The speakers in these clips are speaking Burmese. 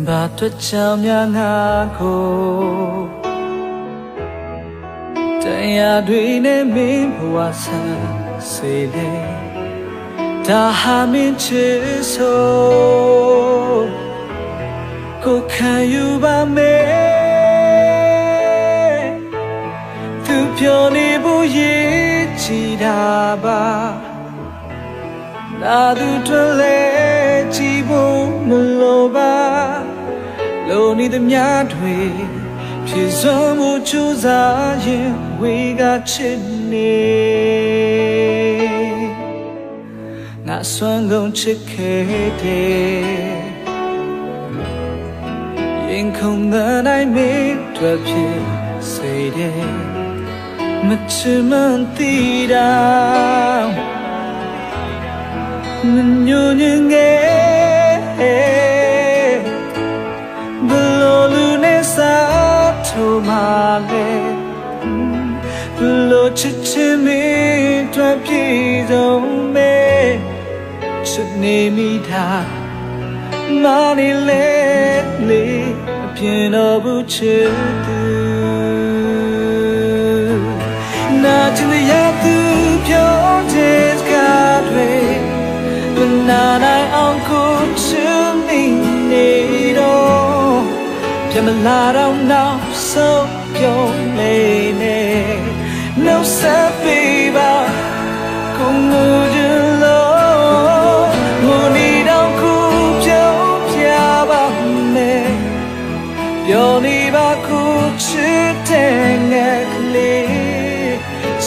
ဘာတို့ကြောင့်များငါကိုတရားတွေနဲ့မင်းဘဝဆန်းစေလေဒါဟာမင်းချစ်ဆိုကိုခံယူပါမယ်သူပြောနေဖို့ရည်ချီတာပါလာသူတွေလဲကြည့်ဖို့မလိုပါလိုနေသမျှတွေဖြည့်စွမ်းမှုကြိုးစားရင်ဝေကချစ်နေငါစွမ်းကုန်ချစ်ခဲ့တယ်ရင်ခုန်တဲ့နိုင်မင်းတွေ့ဖြစ်စေတယ်မချင်မသိတာမညွန့်ငယ်ဘလို့လူနဲ့စားထိုးမှလေဘလို့ချစ်ချင်မင်းတွေ့ပြေဆုံးမဲချစ်နေမိတာမနေလေလေအပြင်းတော့ဘူးချစ်သူနာချင်ရသူပြောတဲ့စကားတွေနာနိုင်အောင်ကိုချစ်နေနေတော့ပြန်မလာတော့နောက်ဆုံးပြောနေနေနှုတ်ဆက်ပေးပါကိုငိုကြလို့ငိုနေတော့ကိုပြောပြပါမယ်ပြောနေပါကိုချစ်တဲ့ငယ်ကလေး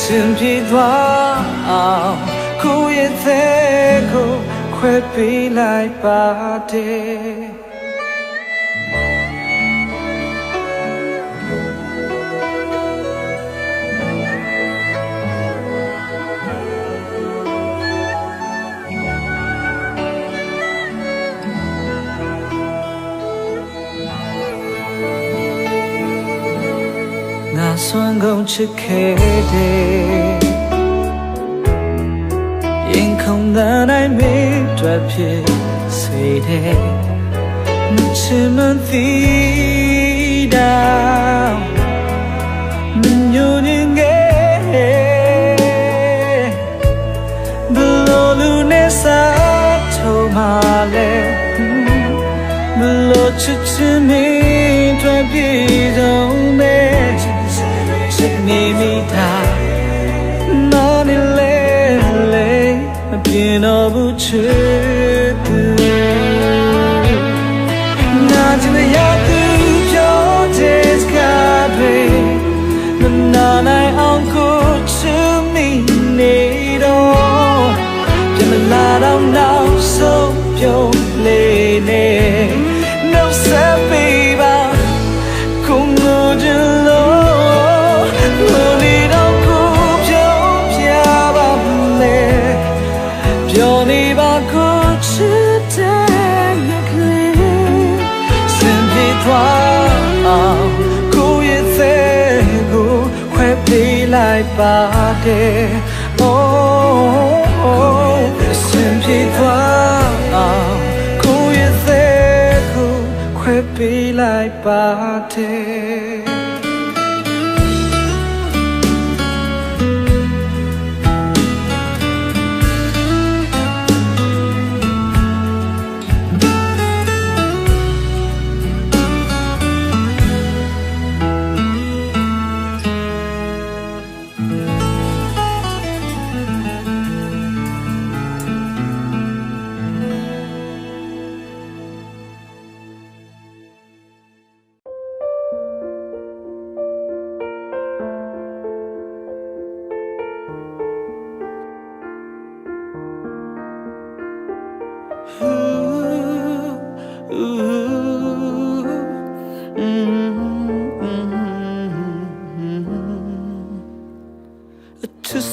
စင်ပြေသွားအောင်ကိုရဲ့တဲ့ကိုခွဲပေးလိုက်ပါတယ်ငါစွမ်းကုန်ချစ်ခဲ့တယ်ရင်ခုန်တဲ့နိုင်မင်းတွေ့ဖြစ်စေတယ်မချင်မသိတာမညွန့်ငယ်ဘလို့လူနဲ့စားထိုးမှလဲဘလို့ချစ်ချင်မင်းတွေ့ပြေဆုံးမဲချစ်နေမိတာနာနေလေမပြင်းတော့ဘူးချစ်သူနာကျင်ရသူပြောတဲ့စကားတွေမနာနိုင်အောင်ကိုချစ်မိနေတော့ပြန်မလာတော့နောက်ဆုံးပြုံးလေနေနှုတ်ဆက်ပေးပါကိုငိုကြလို့လိုနေတော့ကိုပြောပြပါမယ်ပြောနေပါကိုချစ်တဲ့ငါကလေးစင်ပြေသွားအောင်ကိုရဲ့သေးကိုခွဲပေးလိုက်ပါတယ် oh စင်ပြေသွားအောင်ကိုရဲ့သေးကိုခွဲပေးလိုက်ပါတယ်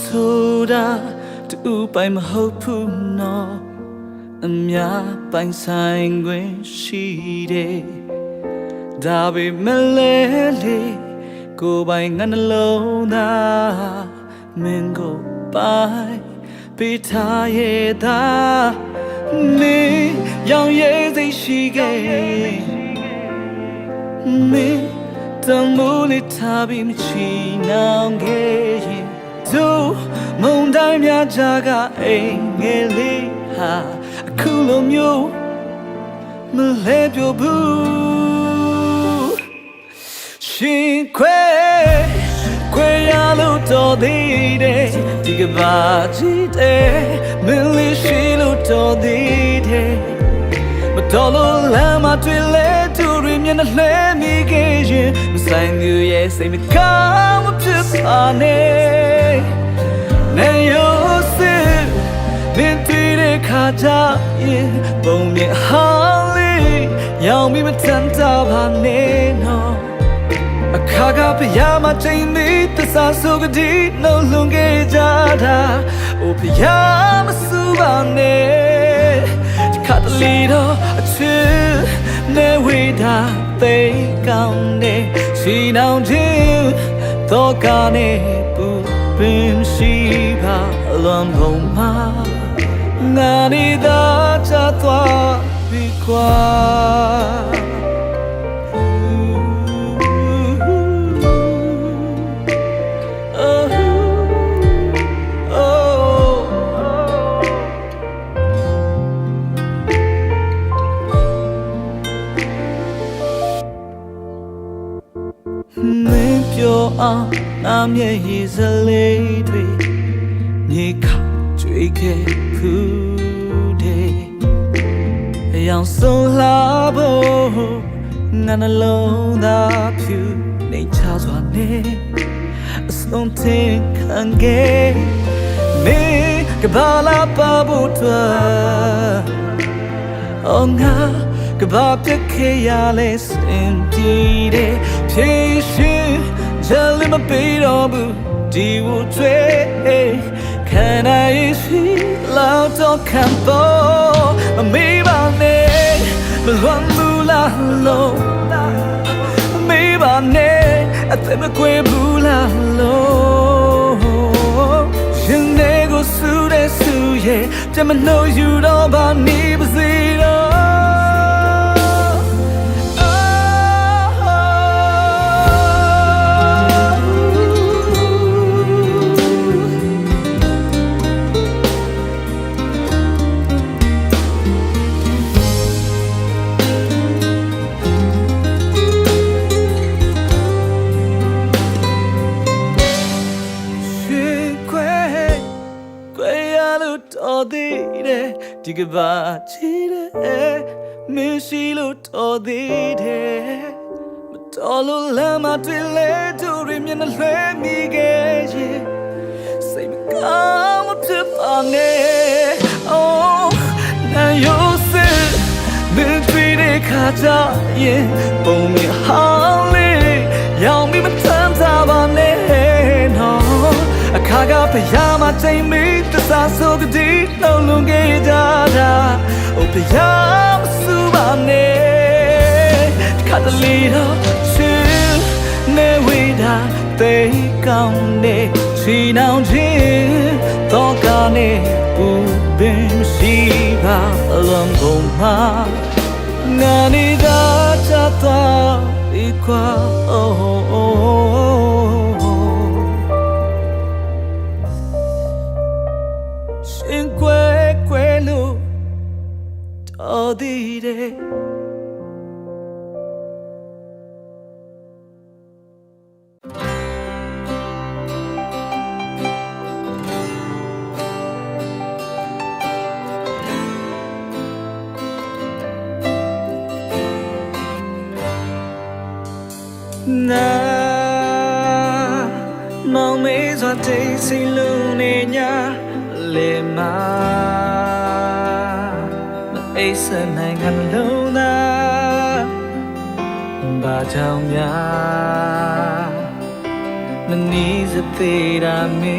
ဆိုတာတူပိုင်မဟုတ်ဘူးနော်အများပိုင်ဆိုင်ခွင့်ရှိတယ်ဒါပေမဲ့လေကိုယ်ပိုင်ငါနှလုံးသားမင်းကိုပိုင်ပေးထားရဲ့သားမင်းရောင်ရဲစိတ်ရှိခဲ့ me the moonlit tabi michi now gay so moon time ya jaga engeli ha cool you me let your boo she kwe ya lo to di de di ga ba ji de me li shi lo to di de but dolo la ma twi le tu ri myen na le mi ge yin me sai nu ye sai me ka ma pit pa ne ne yo se min twi de kha ja yin bong myen ha li yaw mi ma tan ta ba ne no akaga piyama chaini tasa sugadi no lunge jada o piyama subane kataliro achu ne wida te kaune sinau jin to kane pu bin shiba lambong ma ngani da cha twa bi kwa I'm your his a lady, Nika drink food. Young so labo, none alone that you nature's one name. Something can get me, Kabala Babutra. Oh, now, Kabaka Kayales indeed, patient. Tell him a bit of do you trade? Can I see loud or campo? Maybe I need, but one bula low. Maybe I need, I think a quay bula low. You never suit as to ye, Jim, I know you don't about me, but zero. Diga ba chide me shi lo to di de ma to lo la ma twi le tu ri myen na lwe mi ge ye sai ma ka ma pit pa ne oh na yo se me twi de kha ja yin bong mi ha le yaw mi ma tan ta ba ne no akaga piyama chaimi tasa sugadi no lunge jada o piyama subane kataliro chill ne wida te kaune sinau jin to kane u bin shiba lambong ma ngani da cha ta ikwa Na mong me zo te si lu ne nya le ma ma ai sa nai ngan lo na ba chao nya ma ni za te ra me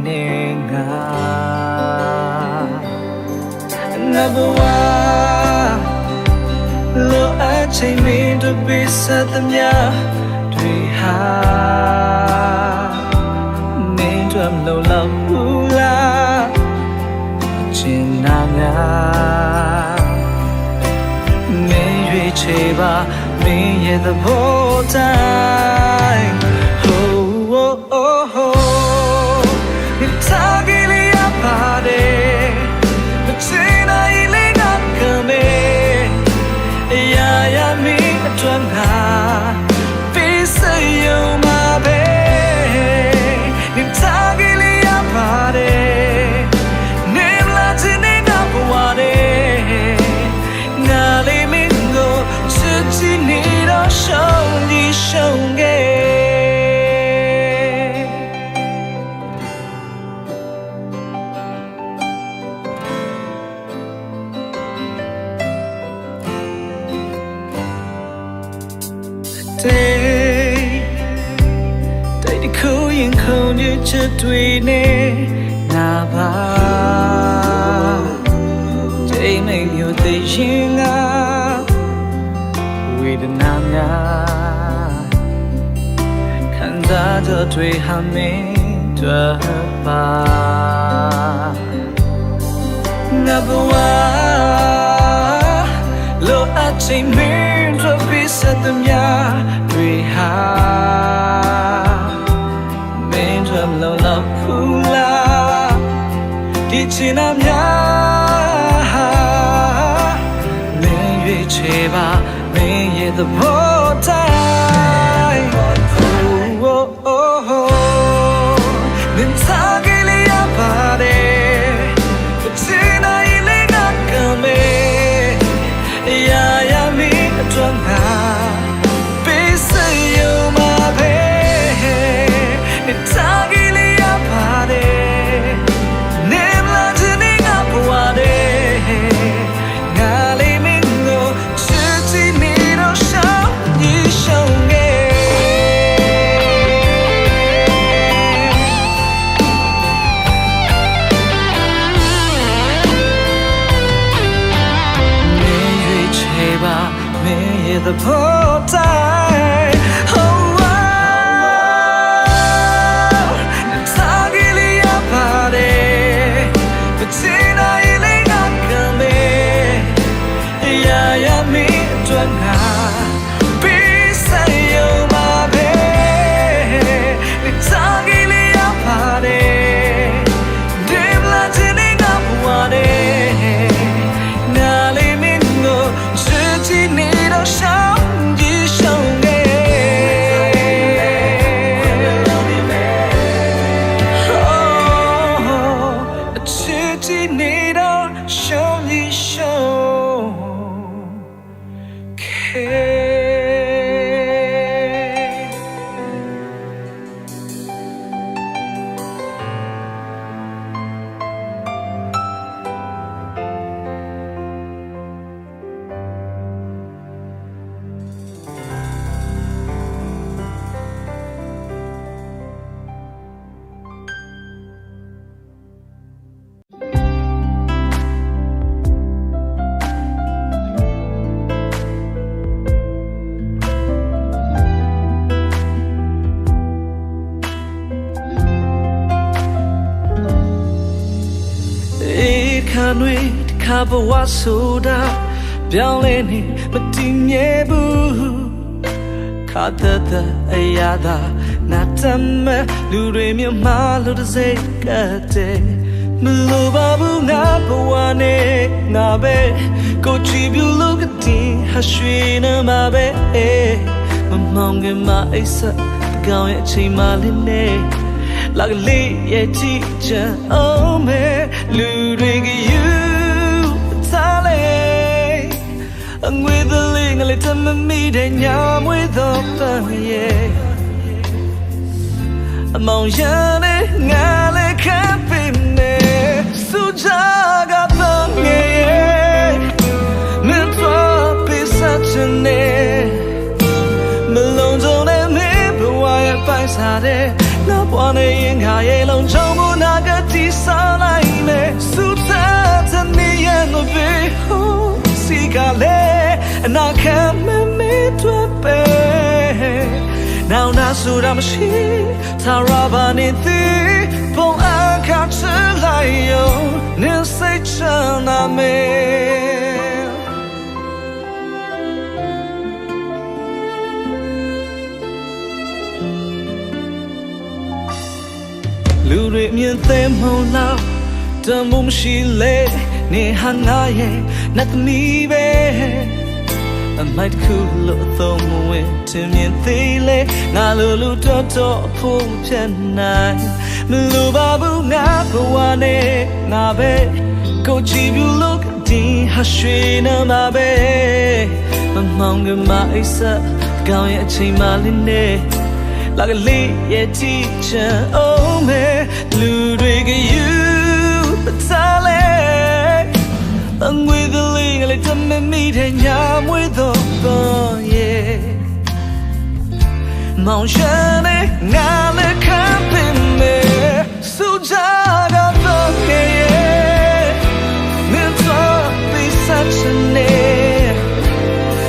ne nga na bwa lo a chai me to be sa tam ya ha nên trầm lâu lắm la trên nàng à nên duy trì ba mình ရဲ့သဘောတိုင်း oh oh oh oh ဒီသားကလေးရပါတယ်မချင်နိုင်လေငါကမေအရာရမင်းအတွက်ငါပေးစရုံမှာပဲဒီသားကလေးရပါတယ်နေမလားချင်နေငါဘဝနဲ့ငါလေးမင်းကိုချစ်ချင်နေတော့ရှုံးဒီရှုံးခဲ့day the coin con you to twin na ba day make you the yinga with na nya kan da to twi ha me twa ba na ba lo a chim me to be set them ya we have men from low love pula teaching am ya men ye cheba men ye the botai oh oh oh then sagele ya pare tina ile na kame ya ya mi atwanga the portal oh sagili apare tina ile ngakame ya ya mi twanga bisayo ma be sagili apare demla tini ngapwane nale mingo chiti ni do sha kanwe kabawa soda byaule ni matinye bu khadada ayada natama lu de mya ma lu de sei kate mlo ba bu nga bwa ne nga be ko chi byu lu ka tin ha shwe na ma be ma mong ge ma aisa gaung ye chain ma lin ne la ka le ye chi chan oh me lu de ge you tale ang with the ling a little me de nyam with the yeah among yane ngale kapine sujaga pange me twa pisachne melon zone me bwa ya pai sa de na bwa ne yin ga ye long chong mo na ga ti sa lai me su ta tani yan no be ho si ga le na can me twa pe now na su da mashi tarabani thi pong a ka chlai yo nin sai chana me ရင်သေးမလားတမုံရှိလေနေဟာငါရဲ့နတ်သမီးပဲအမိုက်ခုလို့သုံးမဝင်တင်မြင်သေးလေငါလိုလူတော်တော်အဖို့ဖြစ်နိုင်မလိုပါဘူးငါဘဝနဲ့ငါပဲကိုကြည့်ဘူးလို့ဒီဟာရွှေနာမပဲမမောင်ကမအိစကောင်းရဲ့အချိန်မှလေးနဲ့လာကလေးရဲ့ကြည့်ချင်အောင်မဲလူတွေကယူပစားလေအငွေကလေးကလေးတမမီတဲ့ညာမွေတော့ပေါ်ရဲ့မောင်ရှမ်းနဲ့ငါလည်းခံပင်မဲစူကြတော့ရဲ့မင်းတော့ပြီးဆက်ချင်နေ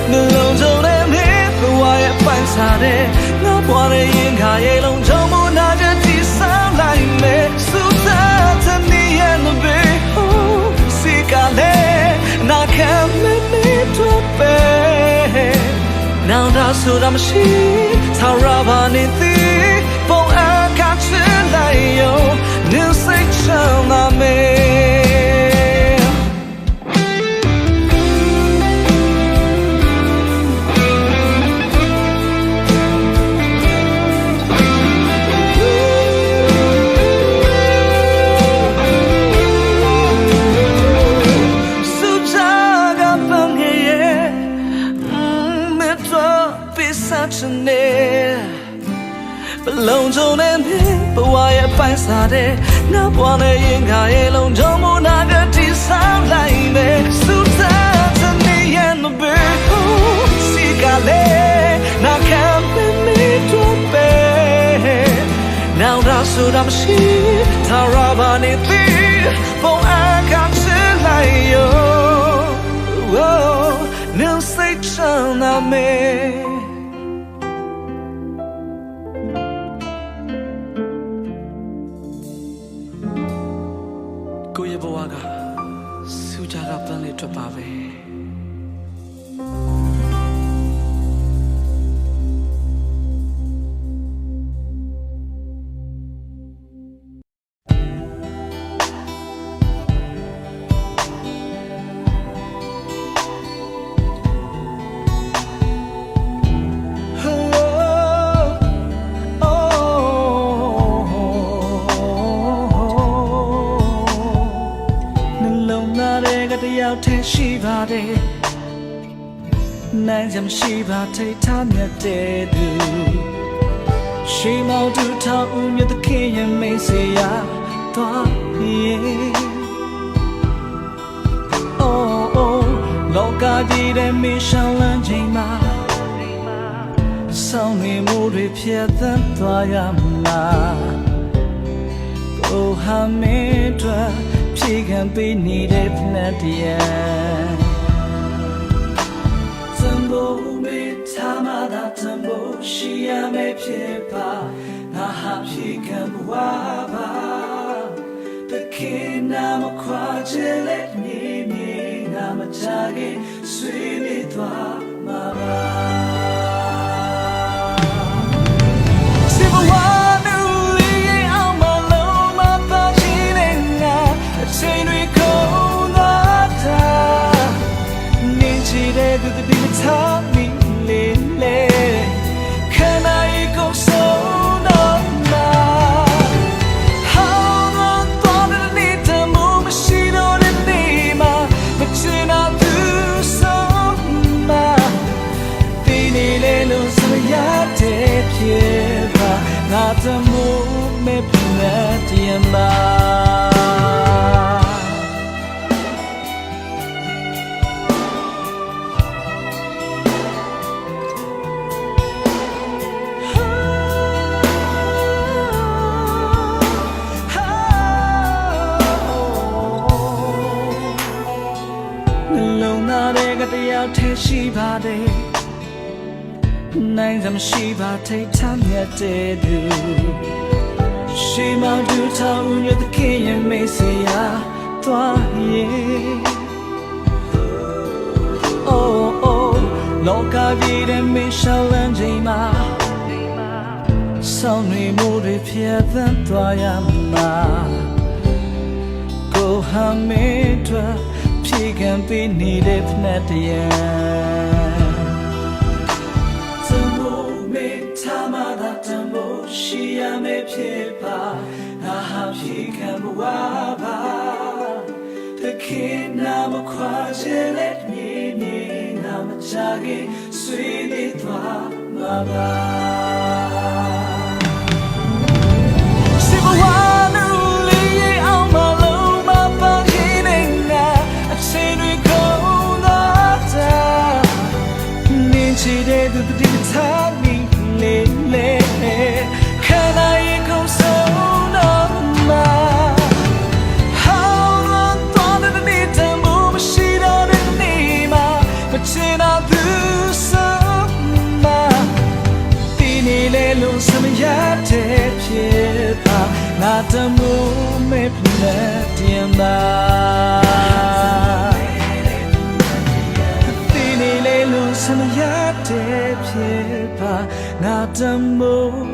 နှလုံးစုံနဲ့မင်းဘဝရဲ့ပိုင်စားတဲ့ငါဘွားရဲ့ရင်ခါရဲ့လုံးချုံမနာတဲ့ဒီဆောင်လိုက်မဲစူကြတဲ့နေရဲ့မဘေးစီကလည်းနာခံမနေတော့ပဲနောင်တဆိုတော့မရှိသာရပါနေသည်ပုံအခါချင်လိုက်ရောနင်းစိတ်ချမ်းသာမဲဘလုံးစုံနဲ့ဘဝရဲ့ပိုင်စားတဲ့ငါဘွားနဲ့ရင်ခါရဲ့လုံးချုံမနာတဲ့ဒီဆောင်လိုက်မယ်စူသားတဲ့နေရဲ့မဘေးစီကလေးနာခံမနေတော့ပဲနောင်တဆိုတော့မရှိသာရပါနေသည်ပုံအခါချင်လိုက်ရောနင်းစိတ်ချမ်းသာမဲကိုရဲ့ဘဝကစူကြကပန်းလေးထွက်ပါပဲတရားထဲရှိပါတယ်နိုင်စမ်းရှိပါထိတ်ထားမြတ်တဲ့သူရှိမောင်သူထောင်ဦးမြတ်သခင်ရဲ့မိတ်ဆွေရာသွားရဲ့ Oh လောကကြီးတဲ့မရှောင်းလန်းချိန်မှာဆောင်းနေမှုတွေဖြတ်သန်းသွားရမလားကိုဟာမင်းတို့ဖြေခံပေးနေတဲ့ဖလက်တရံစံဖို့မေးထားမှသာတံဖို့ရှိရမယ်ဖြစ်ပါငါဟာဖြေခံဘဝပါတခင်နာမခွာချင်လက်နေနေငါမချခင်ဆွေးနေသွားမှာပါချိန်တွေကုန်သွားတာနေချီတဲ့သူတွေမထားမိလေလေခန္ဓာရဲ့ကိုယ်ဆုံးတော့မှာဟောင်းတော့တဲ့နေ့တမိုးမရှိတော့တဲ့နေ့မှာမချင်တော့သူဆုံးမှာဒီနေ့လေလို့ဆိုရတဲ့ဖြစ်ပါငါတမိုးမဲ့ပြတ်တယ်မှာတရားထဲရှိပါတယ်နိုင်စမ်းရှိပါထိတ်ထားမြတ်တဲ့သူရှိမောင်သူထောင်ရတဲ့ခင်ရဲ့မေးစရာသွားရဲ့ Oh လောကကြီးတဲ့မရှောင်းလန်းချိန်မှာ ဆောင်တွေမိုးတွေဖြတ်သန်းသွားရမှာကိုဟမ်းမင်းတို့ဖြေခံပေးနေတဲ့ဖက်တရံစမိုးမေထားမှသာတမိုးရှိရမယ်ဖြစ်ပါငါဟာဖြေခံမဝပါတခင်နာမခွာချင်လက်မြေမြေငါမချခင်ဆွေးနေသွားမှာပါချီတဲ့သူတည်းထားမိလေလေခန္ဓာရင်ကုန်ဆုံးတော့မှာဟောင်းတော့တဲ့နေ့တမ်းမရှိတော့တဲ့နေ့မှာမချင်တော့သူဆုံးမှာဒီနေ့လေလို့စမရတဲ့ဖြစ်ပါငါတမိုးမဲ့ပြည့်တင်ပါစမရတဲ့ဖြစ်ပါငါတမိုး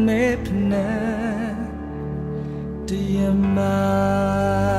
မဲ့ဖနဲ့တည်မှာ